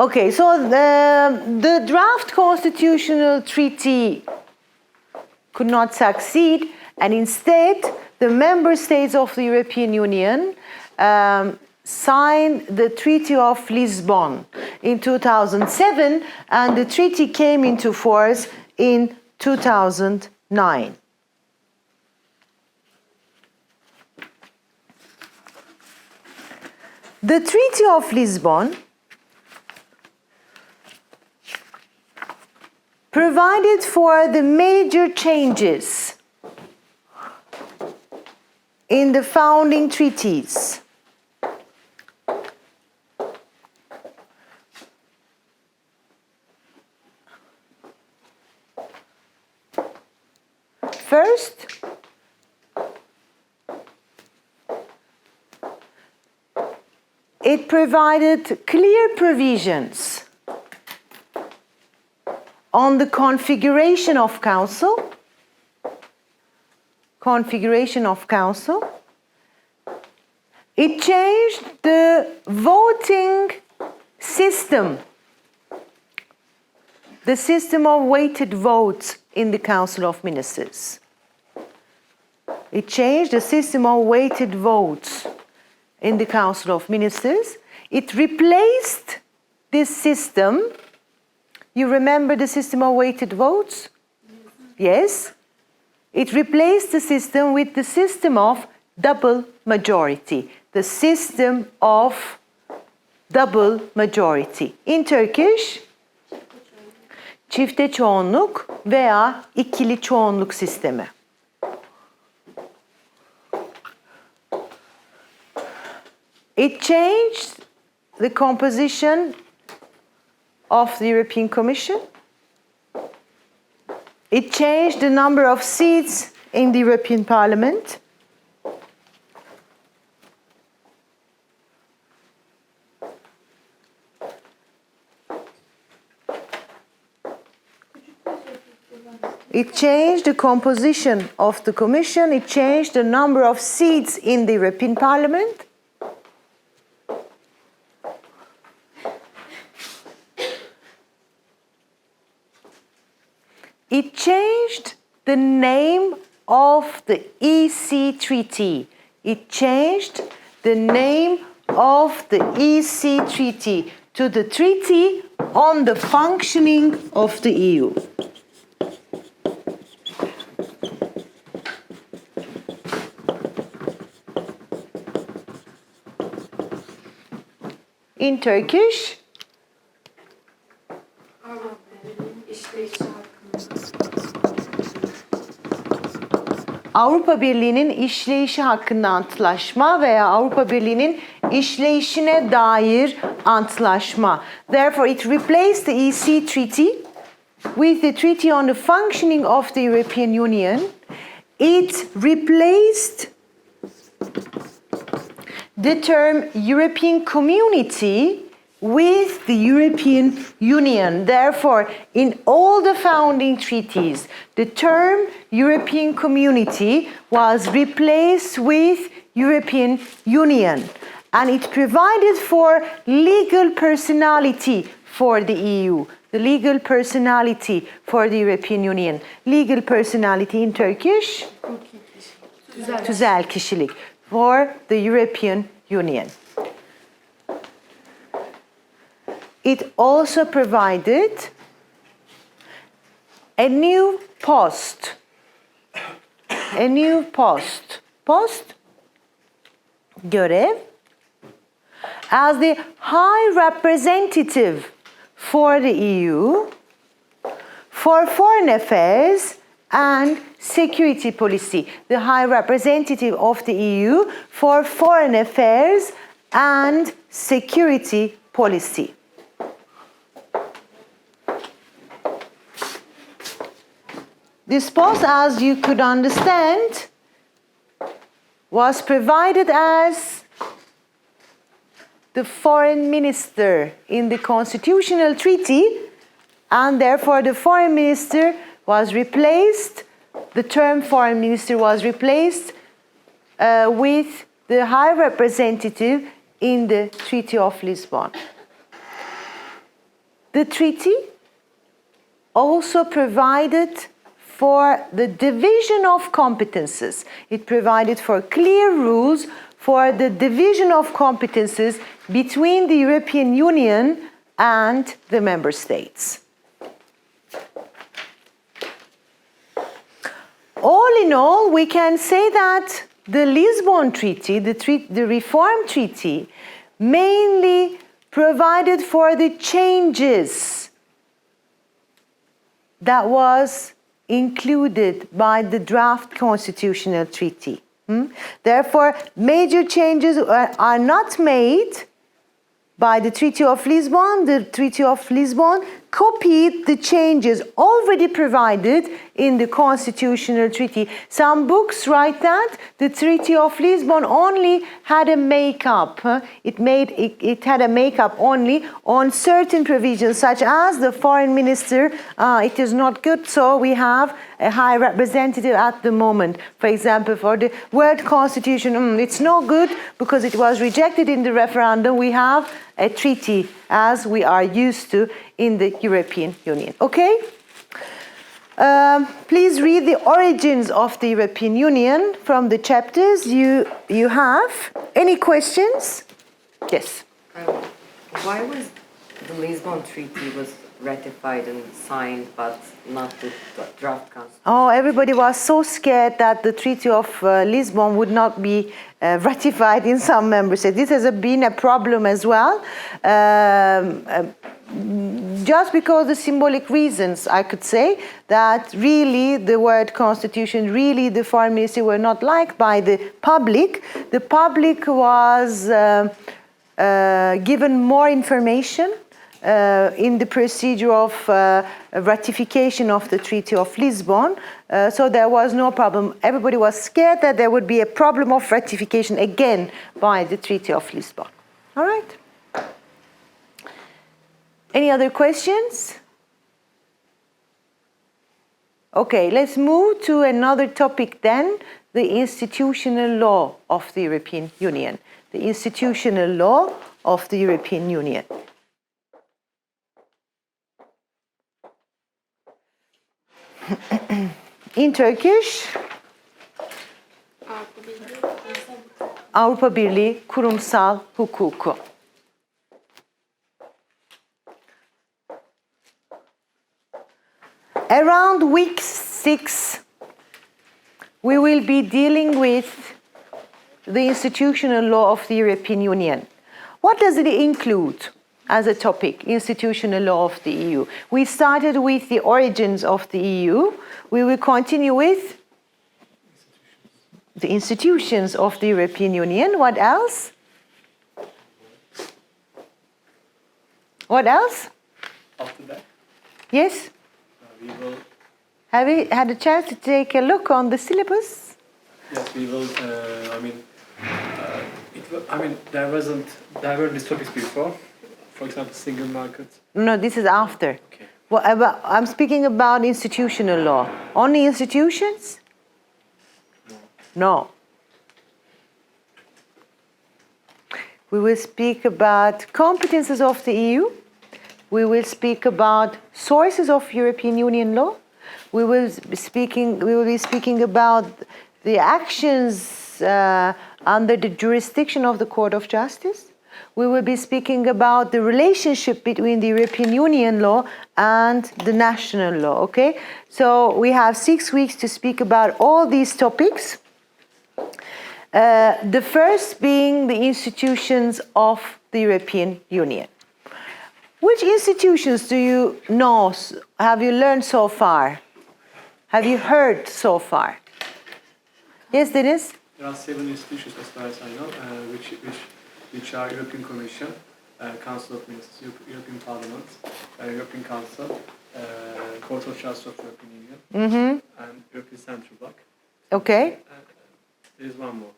Okay, so the draft constitutional treaty could not succeed, and instead the member states of the European Union signed the Treaty of Lisbon in 2007, and the treaty came into force in 2009. The Treaty of Lisbon provided for the major changes in the founding treaties. First, it provided clear provisions on the configuration of council. It changed the voting system, the system of weighted votes in the Council of Ministers. It changed the system of weighted votes in the Council of Ministers. It replaced this system. You remember the system of weighted votes? Yes. It replaced the system with the system of double majority. The system of double majority. In Turkish, çifte çoğunluk veya ikili çoğunluk sistemi. It changed the composition of the European Commission. It changed the number of seats in the European Parliament. It changed the composition of the Commission. It changed the number of seats in the European Parliament. It changed the name of the EC Treaty. It changed the name of the EC Treaty to the Treaty on the Functioning of the EU. In Turkish, Avrupa Birliği'nin işleyişi hakkında antlaşma veya Avrupa Birliği'nin işleyişine dair antlaşma. Therefore, it replaced the EC Treaty with the Treaty on the Functioning of the European Union. It replaced the term European Community with the European Union. Therefore, in all the founding treaties, the term European Community was replaced with European Union. And it provided for legal personality for the EU, the legal personality for the European Union. Legal personality in Turkish? Tüzel kişilik. For the European Union. It also provided a new post. Post, görev, as the High Representative for the EU for Foreign Affairs and Security Policy. The High Representative of the EU for Foreign Affairs and Security Policy. This post, as you could understand, was provided as the foreign minister in the constitutional treaty, and therefore the foreign minister was replaced, the term foreign minister was replaced with the high representative in the Treaty of Lisbon. the treaty also provided for the division of competences. It provided for clear rules for the division of competences between the European Union and the member states. All in all, we can say that the Lisbon Treaty, the Reform Treaty, mainly provided for the changes that was included by the draft constitutional treaty. Therefore, major changes are not made by the Treaty of Lisbon. The Treaty of Lisbon copied the changes already provided in the constitutional treaty. Some books write that the Treaty of Lisbon only had a make-up. It had a make-up only on certain provisions, such as the foreign minister. It is not good, so we have a high representative at the moment. For example, for the word constitution, it's no good because it was rejected in the referendum. We have a treaty as we are used to in the European Union. Okay? Please read the origins of the European Union from the chapters you have. Any questions? Yes. Why was the Lisbon Treaty was ratified and signed, but not the draft constitution? Oh, everybody was so scared that the Treaty of Lisbon would not be ratified in some member states. This has been a problem as well. Just because of symbolic reasons, I could say that really the word constitution, really the foreign ministry were not liked by the public. The public was given more information in the procedure of ratification of the Treaty of Lisbon, so there was no problem. Everybody was scared that there would be a problem of ratification again by the Treaty of Lisbon. All right? Any other questions? Okay, let's move to another topic then, the institutional law of the European Union. The institutional law of the European Union. In Turkish, Avrupa Birliği kurumsal hukuku. Around week 6, we will be dealing with the institutional law of the European Union. What does it include as a topic, institutional law of the EU? We started with the origins of the EU. We will continue with the institutions of the European Union. What else? What else? After that, Yes? we will. Have you had a chance to take a look on the syllabus? Yes, we will. There were these topics before. For example, single market. No, this is after. Okay. Well, I'm speaking about institutional law. Only institutions? No. We will speak about competences of the EU. We will speak about sources of European Union law. We will be speaking about the actions under the jurisdiction of the Court of Justice. We will be speaking about the relationship between the European Union law and the national law, okay? So we have 6 weeks to speak about all these topics. The first being the institutions of the European Union. Which institutions do you know, have you learned so far? Have you heard so far? Yes, Deniz? There are 7 institutions, as far as I know, which are European Commission, Council of Ministers, European Parliament, European Council, Court of Justice of the European Union, and European Central Bank. Okay. There is one more.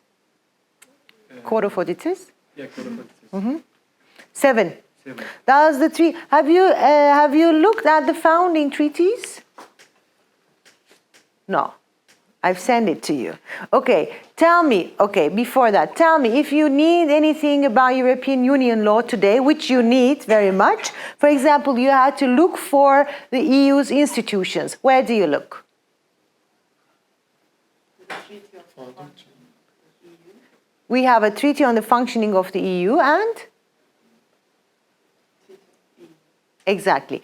Court of Auditors? Yeah, Court of Auditors. 7. 7. That's the 3. Have you looked at the founding treaties? No. I've sent it to you. Okay, tell me, before that, tell me if you need anything about European Union law today, which you need very much. For example, you had to look for the EU's institutions. Where do you look? We have a treaty on the functioning of the EU and? Exactly.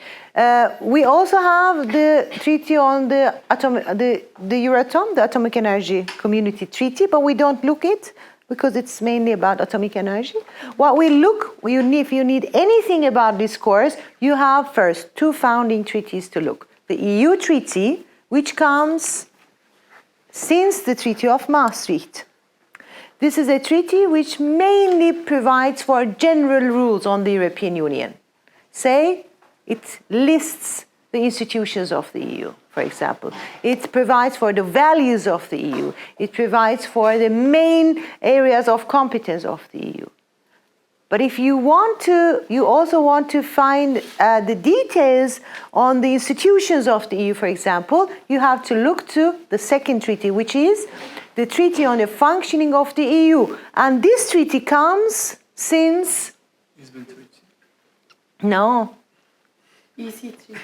We also have the treaty on the Euratom, the Atomic Energy Community Treaty, but we don't look it because it's mainly about atomic energy. What we look, if you need anything about this course, you have first 2 founding treaties to look. The EU Treaty, which comes since the Treaty of Maastricht. This is a treaty which mainly provides for general rules on the European Union. Say, it lists the institutions of the EU, for example. It provides for the values of the EU. It provides for the main areas of competence of the EU. But if you also want to find the details on the institutions of the EU, for example, you have to look to the second treaty, which is the Treaty on the Functioning of the EU. And this treaty comes since... Lisbon Treaty. No. EEC treaty.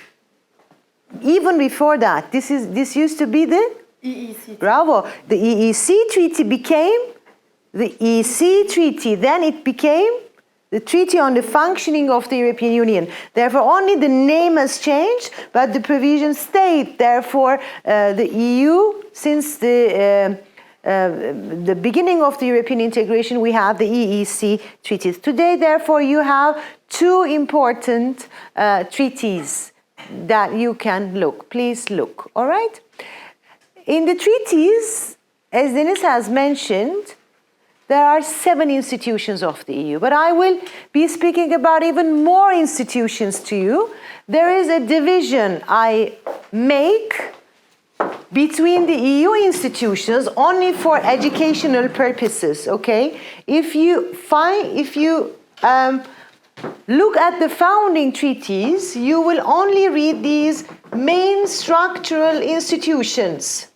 Even before that, this used to be the EEC. Bravo. The EEC treaty became the EC treaty. Then it became the Treaty on the Functioning of the European Union. Therefore, only the name has changed, but the provisions stayed. Therefore, the EU, since the beginning of the European integration, we have the EEC treaties. Today, therefore, you have 2 important treaties that you can look. Please look, all right? In the treaties, as Deniz has mentioned, there are 7 institutions of the EU, but I will be speaking about even more institutions to you. There is a division I make between the EU institutions only for educational purposes, okay? If you look at the founding treaties, you will only read these main structural institutions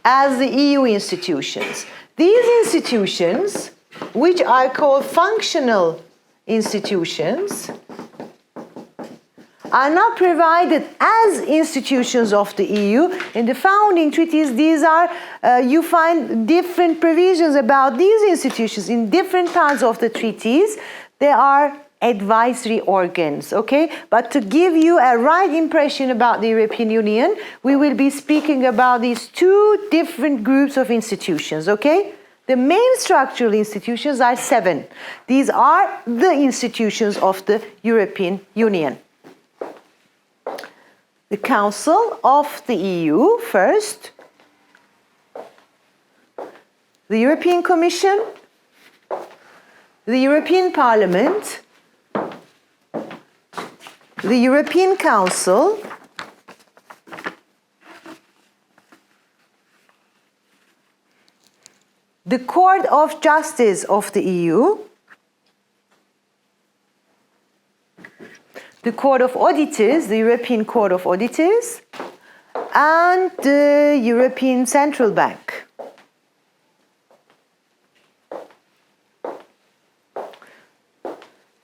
as the EU institutions. These institutions, which are called functional institutions, are not provided as institutions of the EU. In the founding treaties, these are, you find different provisions about these institutions in different parts of the treaties. They are advisory organs, okay? But to give you a right impression about the European Union, we will be speaking about these 2 different groups of institutions, okay? The main structural institutions are 7. These are the institutions of the European Union. The Council of the EU first, the European Commission, the European Parliament, the European Council, the Court of Justice of the EU, the Court of Auditors, the European Court of Auditors, and the European Central Bank.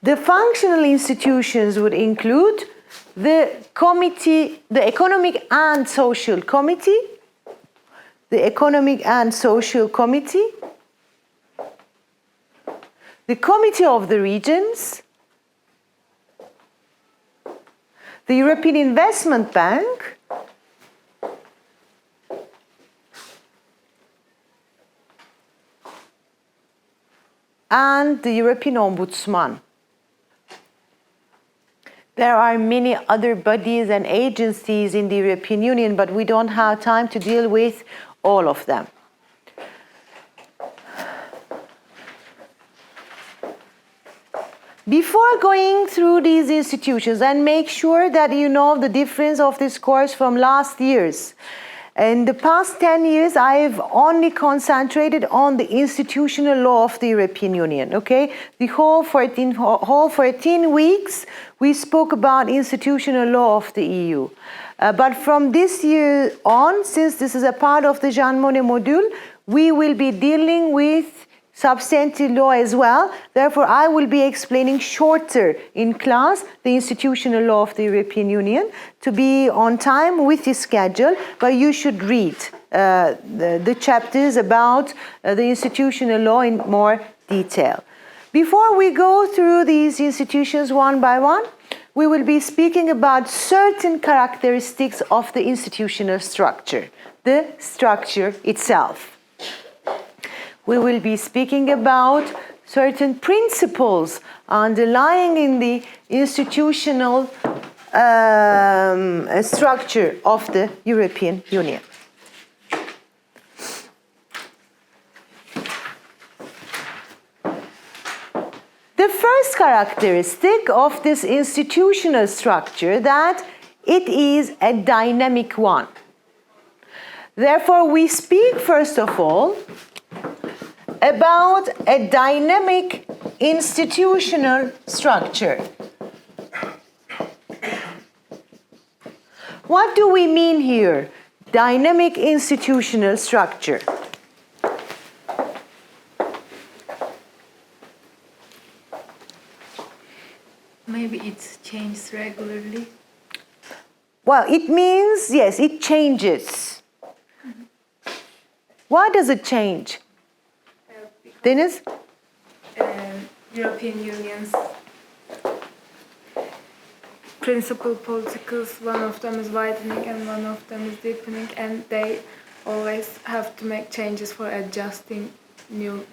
The functional institutions would include the committee, the Economic and Social Committee, the Economic and Social Committee, the Committee of the Regions, the European Investment Bank, and the European Ombudsman. There are many other bodies and agencies in the European Union, but we don't have time to deal with all of them. Before going through these institutions, and make sure that you know the difference of this course from last year's, In the past 10 years, I've only concentrated on the institutional law of the European Union, okay? The whole 14 weeks, we spoke about institutional law of the EU. But from this year on, since this is a part of the Jean Monnet module, we will be dealing with substantive law as well. Therefore, I will be explaining shorter in class the institutional law of the European Union to be on time with the schedule, but you should read the chapters about the institutional law in more detail. Before we go through these institutions one by one, we will be speaking about certain characteristics of the institutional structure, the structure itself. We will be speaking about certain principles underlying in the institutional structure of the European Union. The first characteristic of this institutional structure that it is a dynamic one. Therefore, we speak first of all about a dynamic institutional structure. What do we mean here? Dynamic institutional structure. Maybe it changes regularly. Well, it means, yes, it changes. Why does it change? Deniz? European Union's principal politicals, one of them is widening and one of them is deepening, and they always have to make changes for adjusting new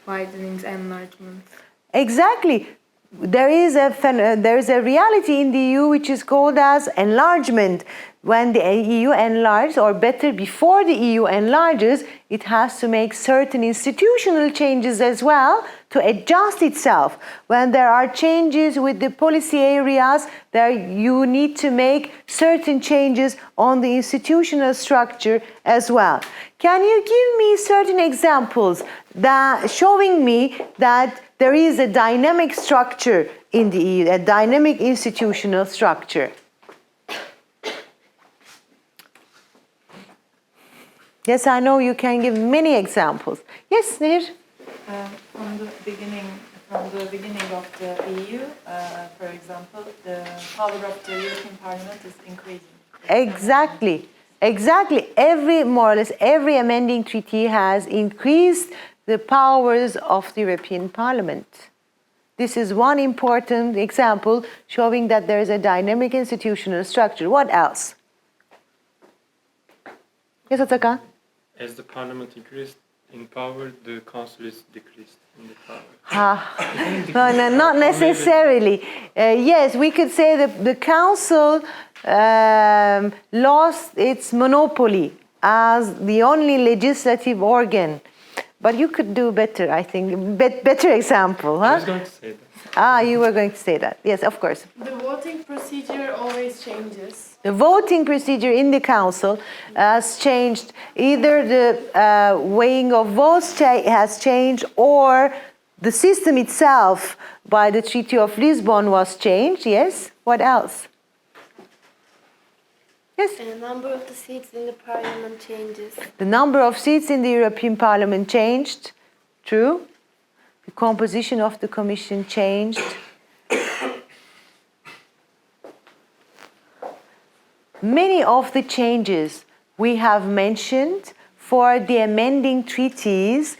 widenings, enlargements. Exactly. There is a reality in the EU which is called as enlargement. When the EU enlarges, or better, before the EU enlarges, it has to make certain institutional changes as well to adjust itself. When there are changes with the policy areas, there you need to make certain changes on the institutional structure as well. Can you give me certain examples that showing me that there is a dynamic structure in the EU, a dynamic institutional structure? Yes, I know you can give many examples. Yes, Nir? From the beginning of the EU, for example, the power of the European Parliament is increasing. Exactly. More or less every amending treaty has increased the powers of the European Parliament. This is one important example showing that there is a dynamic institutional structure. What else? Yes, Atakan? As the parliament increased in power, the council is decreased in the power. No, not necessarily. Yes, we could say that the council lost its monopoly as the only legislative organ. But you could do better, I think. Better example, huh? I was going to say that. You were going to say that. Yes, of course. The voting procedure always changes. The voting procedure in the council has changed. Either the weighing of votes has changed, or the system itself by the Treaty of Lisbon was changed. Yes? What else? Yes? The number of the seats in the parliament changes. The number of seats in the European Parliament changed. True. The composition of the Commission changed. Many of the changes we have mentioned for the amending treaties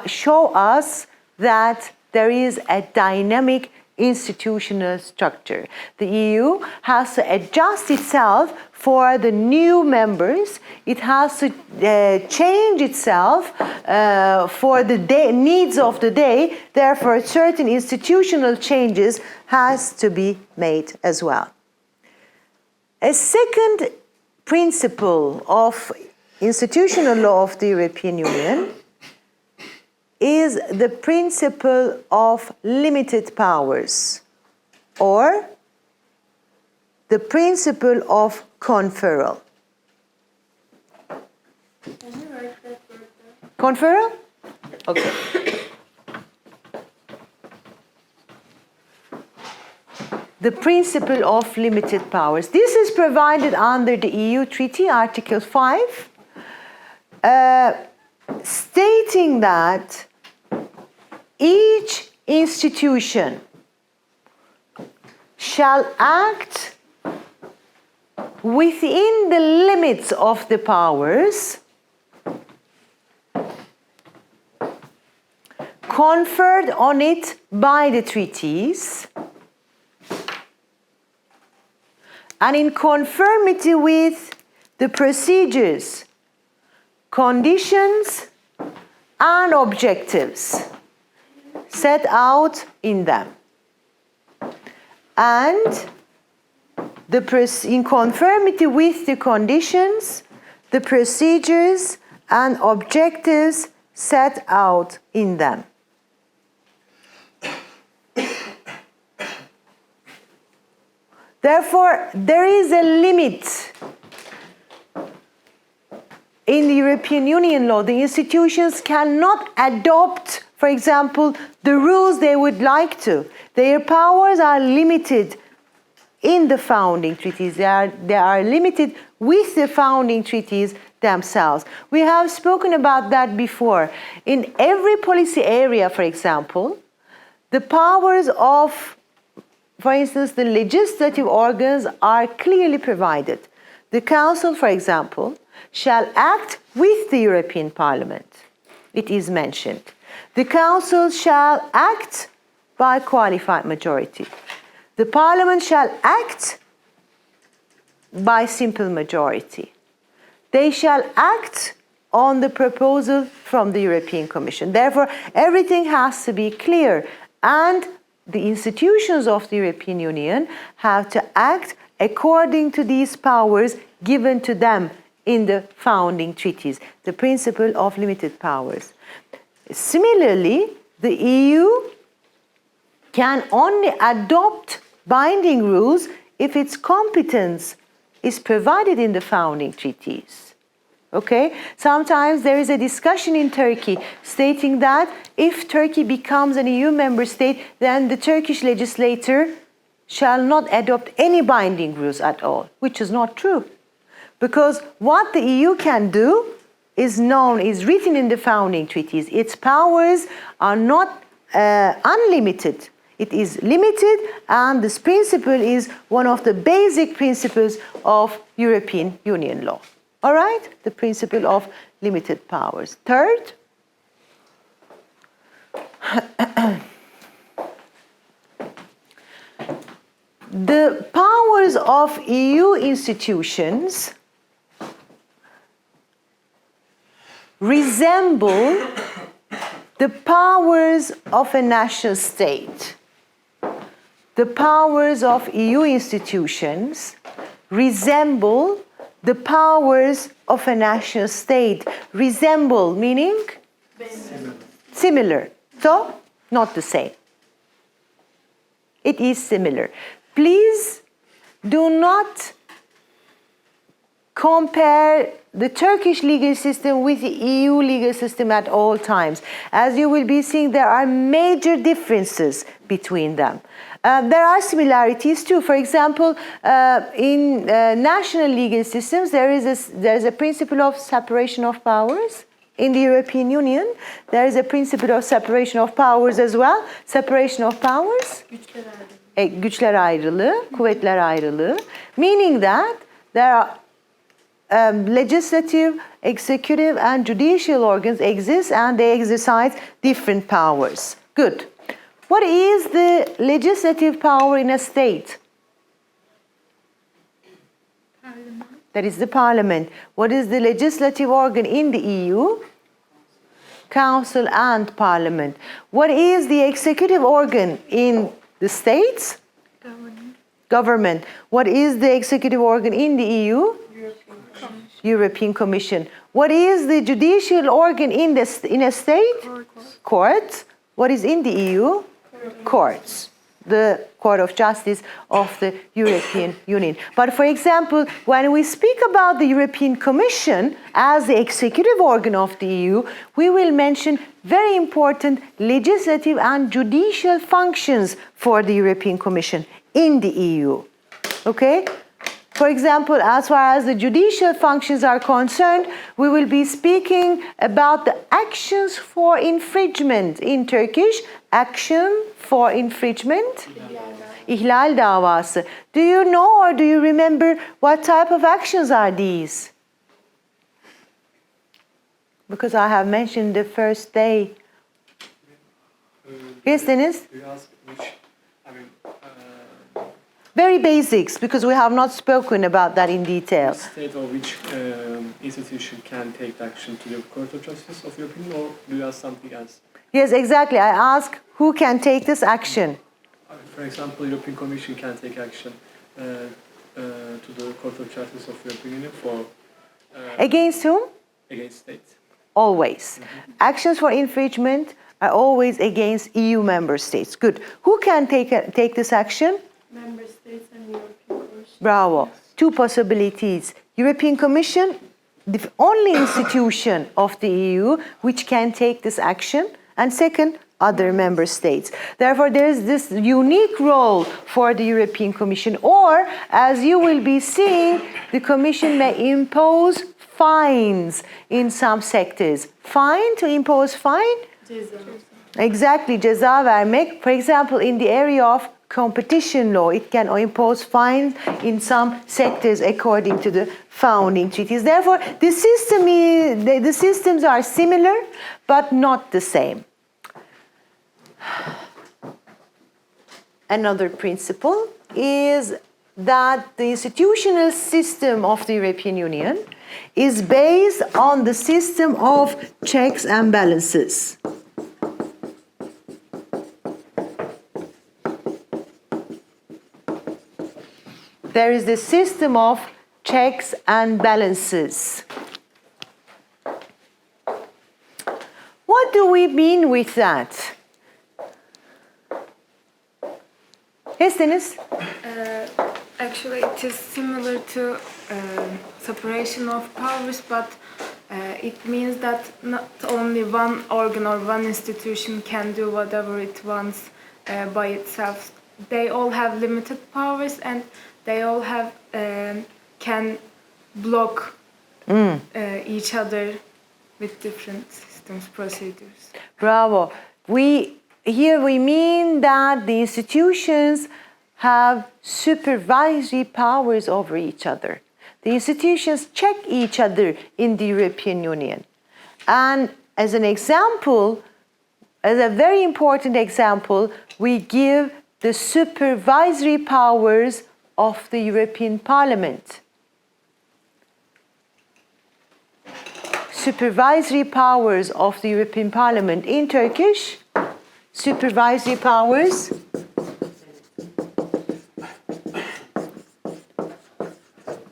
show us that there is a dynamic institutional structure. The EU has to adjust itself for the new members. It has to change itself for the needs of the day. Therefore, certain institutional changes has to be made as well. A second principle of institutional law of the European Union is the principle of limited powers, or the principle of conferral. Conferral? Okay. The principle of limited powers. This is provided under the EU Treaty, Article 5, stating that each institution shall act within the limits of the powers conferred on it by the treaties and in conformity with the procedures, conditions, and objectives set out in them. And in conformity with the conditions, the procedures, and objectives set out in them. Therefore, there is a limit in the European Union law. The institutions cannot adopt, for example, the rules they would like to. Their powers are limited in the founding treaties. They are limited with the founding treaties themselves. We have spoken about that before. In every policy area, for example, the powers of, for instance, the legislative organs are clearly provided. The Council, for example, shall act with the European Parliament. It is mentioned. The Council shall act by qualified majority. The Parliament shall act by simple majority. They shall act on the proposal from the European Commission. Therefore, everything has to be clear, and the institutions of the European Union have to act according to these powers given to them in the founding treaties, the principle of limited powers. Similarly, the EU can only adopt binding rules if its competence is provided in the founding treaties. Okay? Sometimes there is a discussion in Turkey stating that if Turkey becomes an EU member state, then the Turkish legislator shall not adopt any binding rules at all, which is not true. Because what the EU can do is written in the founding treaties. Its powers are not unlimited. It is limited, and this principle is one of the basic principles of European Union law. All right? The principle of limited powers. Third, the powers of EU institutions resemble the powers of a national state. The powers of EU institutions resemble the powers of a national state. Resemble meaning? Similar. So, not the same. It is similar. Please do not compare the Turkish legal system with the EU legal system at all times. As you will be seeing, there are major differences between them. There are similarities too. For example, in national legal systems, there is a principle of separation of powers. In the European Union, there is a principle of separation of powers as well. Separation of powers. Güçler ayrılığı, kuvvetler ayrılığı. Meaning that there are legislative, executive, and judicial organs exist, and they exercise different powers. Good. What is the legislative power in a state? Parliament. That is the parliament. What is the legislative organ in the EU? Council and parliament. What is the executive organ in the states? Government. What is the executive organ in the EU? European Commission. What is the judicial organ in a state? Courts. What is in the EU? Courts. the Court of Justice of the European Union. But for example, when we speak about the European Commission as the executive organ of the EU, we will mention very important legislative and judicial functions for the European Commission in the EU. Okay? For example, as far as the judicial functions are concerned, we will be speaking about the actions for infringement in Turkish. Action for infringement? İhlal davası. Do you know or do you remember what type of actions are these? Because I have mentioned the first day. Yes, Deniz? Do you ask which, Very basics, because we have not spoken about that in detail. which state or which institution can take action to the Court of Justice of European Union, or do you ask something else? Yes, exactly. I ask who can take this action. For example, European Commission can take action to the Court of Justice of European Union for Against whom? against states. Always. Actions for infringement are always against EU member states. Good. Who can take this action? Member States and European Commission. Bravo. Two possibilities. European Commission, the only institution of the EU which can take this action. And second, other member states. Therefore, there is this unique role for the European Commission. Or, as you will be seeing, the Commission may impose fines in some sectors. Fine, to impose fine? Ceza. Exactly, ceza vermek. For example, in the area of competition law, it can impose fines in some sectors according to the founding treaties. Therefore, the systems are similar, but not the same. Another principle is that the institutional system of the European Union is based on the system of checks and balances. There is the system of checks and balances. What do we mean with that? Yes, Deniz? Actually, it is similar to separation of powers, but it means that not only one organ or one institution can do whatever it wants by itself. They all have limited powers, and they all have can block each other with different systems, procedures. Bravo. Here we mean that the institutions have supervisory powers over each other. The institutions check each other in the European Union. And as an example, as a very important example, we give the supervisory powers of the European Parliament. Supervisory powers of the European Parliament. In Turkish, supervisory powers.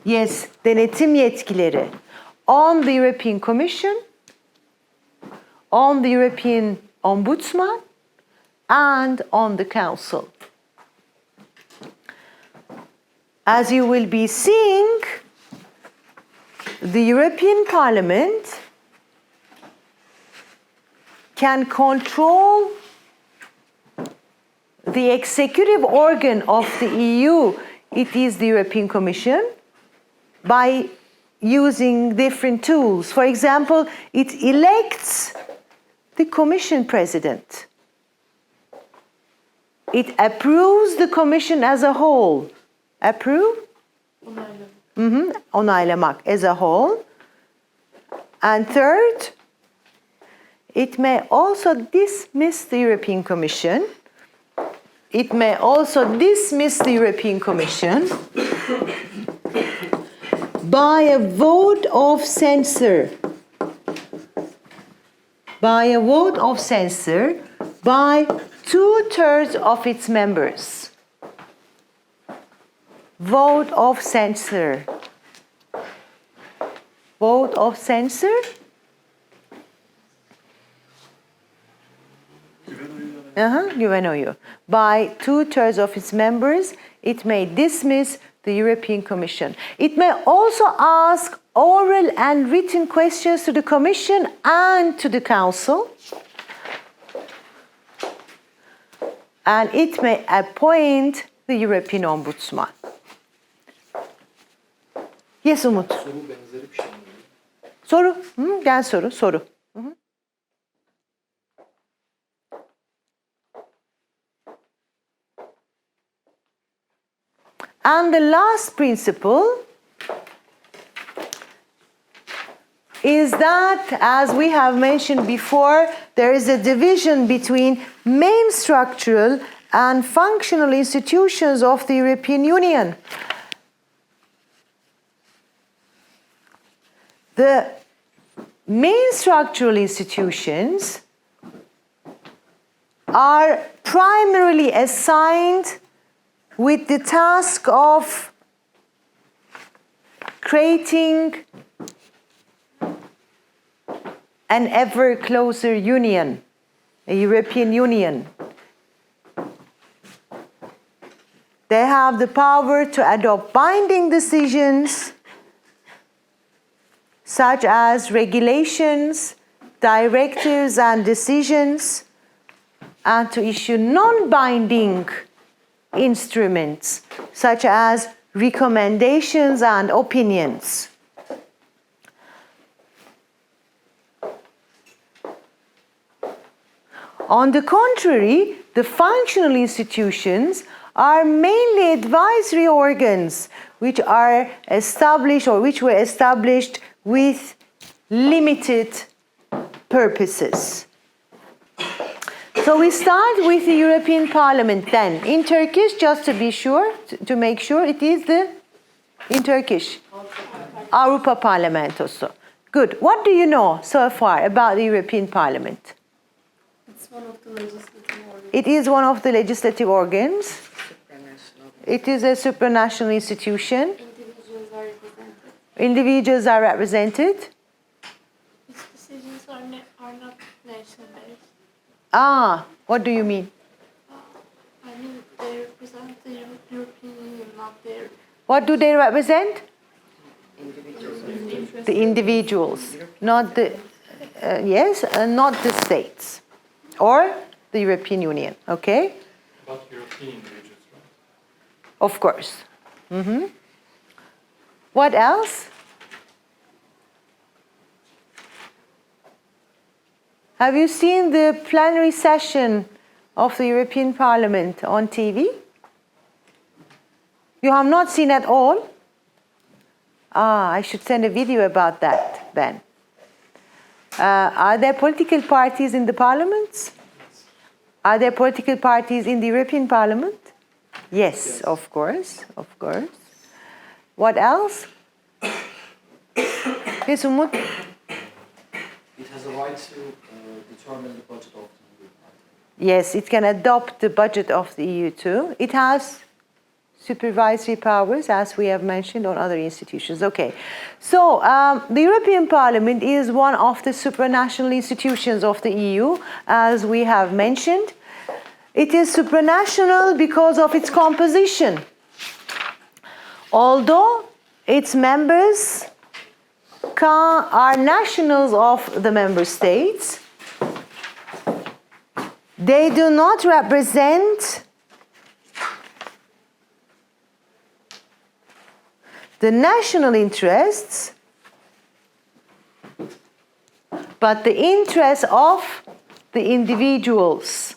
Yes, denetim yetkileri on the European Commission, on the European Ombudsman, and on the Council. As you will be seeing, the European Parliament can control the executive organ of the EU, it is the European Commission, by using different tools. For example, it elects the Commission President. It approves the Commission as a whole. Approve? Onaylamak as a whole. And third, it may also dismiss the European Commission. It may also dismiss the European Commission by a vote of censure. By a vote of censure by 2/3 of its members. Vote of censure. Vote of censure. Güven oyuyla güven oyu. By 2/3 of its members, it may dismiss the European Commission. It may also ask oral and written questions to the Commission and to the Council. And it may appoint the European Ombudsman. Yes, Umut. Soru benzeri bir şey mi? Soru. Gel soru. And the last principle is that, as we have mentioned before, there is a division between main structural and functional institutions of the European Union. The main structural institutions are primarily assigned with the task of creating an ever closer union, a European Union. They have the power to adopt binding decisions such as regulations, directives and decisions, and to issue non-binding instruments such as recommendations and opinions. On the contrary, the functional institutions are mainly advisory organs which are established or which were established with limited purposes. So we start with the European Parliament then. In Turkish, just to be sure, to make sure, it is in Turkish, Avrupa Parlamentosu. Good. What do you know so far about the European Parliament? It's one of the legislative organs. It is one of the legislative organs. Supranational. It is a supranational institution. Individuals are represented. Individuals are represented. Its decisions are not nation-based. What do you mean? I mean, they represent the European Union, not their... What do they represent? Individuals. The individuals, not the, not the states or the European Union, okay? But European individuals, right? Of course. What else? Have you seen the plenary session of the European Parliament on TV? You have not seen at all? I should send a video about that then. Are there political parties in the parliaments? Are there political parties in the European Parliament? Yes, of course. What else? Yes, Umut? It has a right to determine the budget of the EU. Yes, it can adopt the budget of the EU too. It has supervisory powers, as we have mentioned, on other institutions. Okay, so the European Parliament is one of the supranational institutions of the EU, as we have mentioned. It is supranational because of its composition. Although its members are nationals of the member states, they do not represent the national interests, but the interests of the individuals.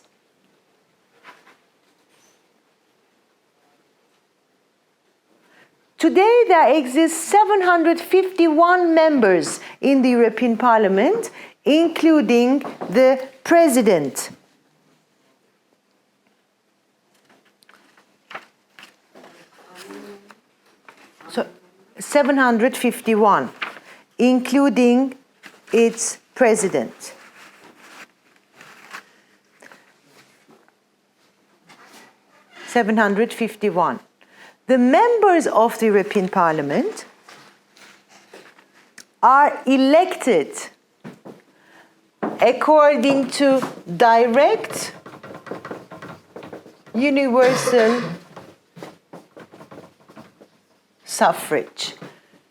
Today there exist 751 members in the European Parliament, including the President. So 751, including its President. (751). The members of the European Parliament are elected according to direct universal suffrage.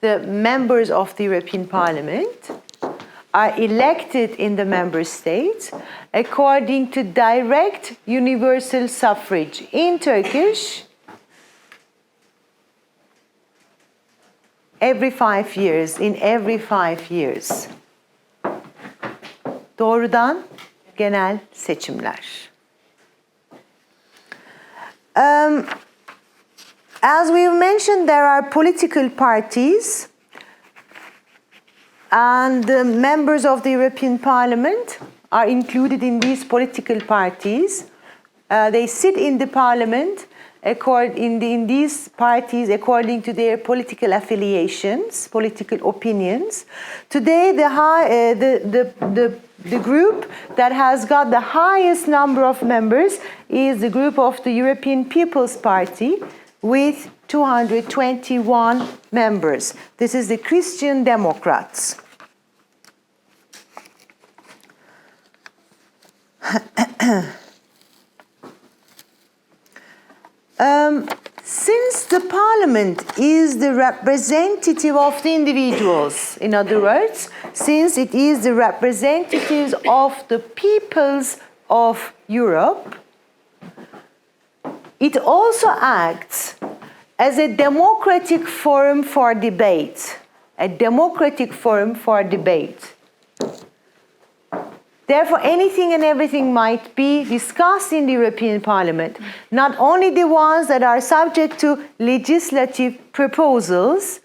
The members of the European Parliament are elected in the member states according to direct universal suffrage. In Turkish, every 5 years, in every 5 years. Doğrudan genel seçimler. As we've mentioned, there are political parties, and the members of the European Parliament are included in these political parties. They sit in the Parliament in these parties according to their political affiliations, political opinions. Today, the group that has got the highest number of members is the group of the European People's Party with 221 members. This is the Christian Democrats. Since the parliament is the representative of the individuals, in other words, since it is the representatives of the peoples of Europe, it also acts as a democratic forum for debate, a democratic forum for debate. Therefore, anything and everything might be discussed in the European Parliament, not only the ones that are subject to legislative proposals.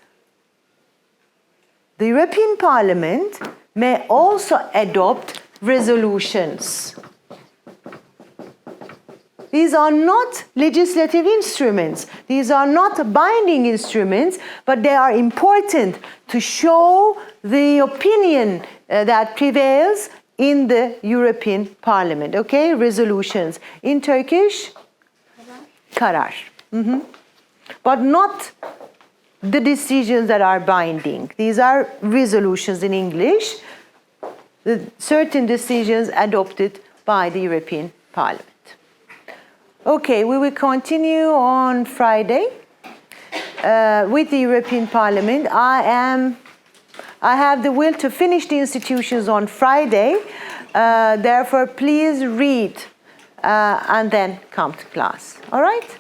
The European Parliament may also adopt resolutions. These are not legislative instruments. These are not binding instruments, but they are important to show the opinion that prevails in the European Parliament. Okay, resolutions. In Turkish, karar. But not the decisions that are binding. These are resolutions in English, certain decisions adopted by the European Parliament. Okay, we will continue on Friday with the European Parliament. I have the will to finish the institutions on Friday. Therefore, please read and then come to class. All right?